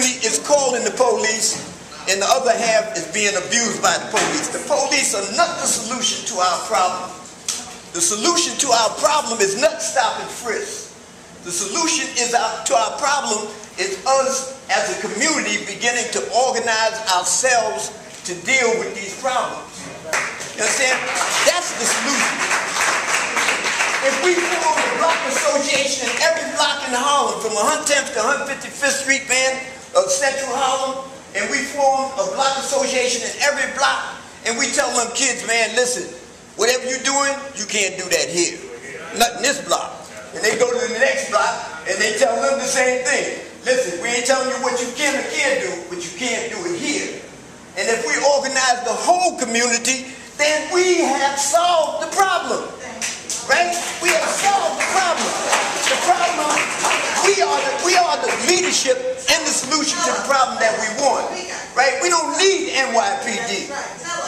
basically is calling the police, and the other half is being abused by the police. The police are not the solution to our problem. The solution to our problem is not stop and frisk. The solution to our problem is us as a community beginning to organize ourselves to deal with these problems. You understand? That's the solution. If we form a block association in every block in Harlem, from 110th to 155th Street, man, of Central Harlem, and we form a block association in every block, and we tell them kids, man, listen, whatever you're doing, you can't do that here. Not in this block. And they go to the next block, and they tell them the same thing. Listen, we ain't telling you what you can or can't do, but you can't do it here. And if we organize the whole community, then we have solved the problem. Right? We have solved the problem. The problem, we are the leadership and the solution to the problem that we want. Right? We don't need NYPD.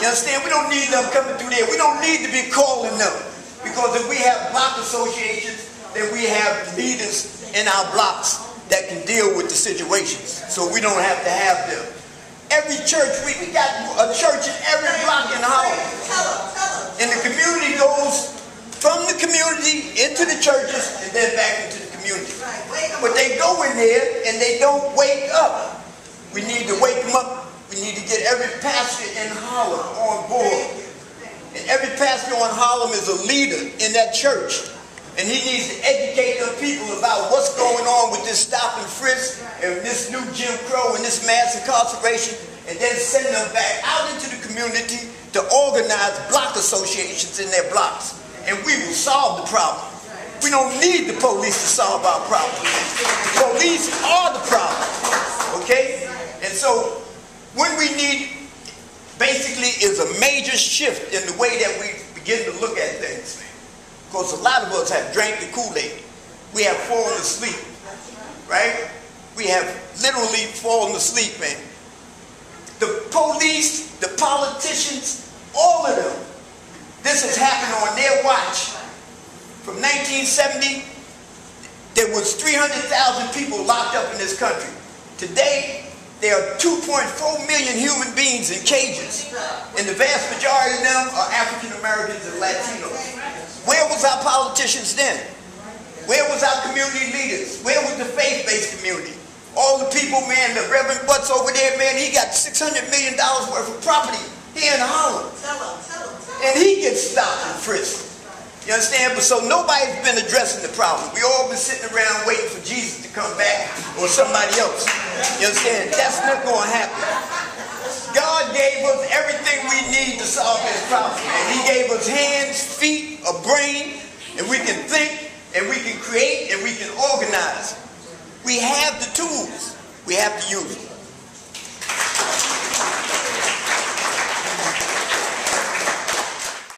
You understand? We don't need them coming through there. We don't need to be calling them. Because if we have block associations, then we have leaders in our blocks that can deal with the situations. So we don't have to have them. Every church, we got a church in every block in Harlem. And the community goes from the community into the churches and then back into the community. But they go in there and they don't wake up. We need to wake them up. We need to get every pastor in Harlem on board. And every pastor on Harlem is a leader in that church. And he needs to educate them people about what's going on with this stop and frisk and this new Jim Crow and this mass incarceration, and then send them back out into the community to organize block associations in their blocks. And we will solve the problem. We don't need the police to solve our problem. The police are the problem. Okay? And so when we need, basically, is a major shift in the way that we begin to look at things. Because a lot of us have drank the Kool-Aid. We have fallen asleep. Right? We have literally fallen asleep, man. The police, the politicians, all of them, this has happened on their watch. From 1970, there was 300,000 people locked up in this country. Today, there are 2.4 million human beings in cages. And the vast majority of them are African Americans and Latinos. Where was our politicians then? Where was our community leaders? Where was the faith-based community? All the people, man, the Reverend Butts over there, man, he got $600 million worth of property here in Harlem. And he gets stopped and frisked. You understand? But so nobody's been addressing the problem. We all been sitting around waiting for Jesus to come back or somebody else. You understand? That's not going to happen. God gave us everything we need to solve this problem. And he gave us hands, feet, a brain, and we can think, and we can create, and we can organize. We have the tools. We have to use them.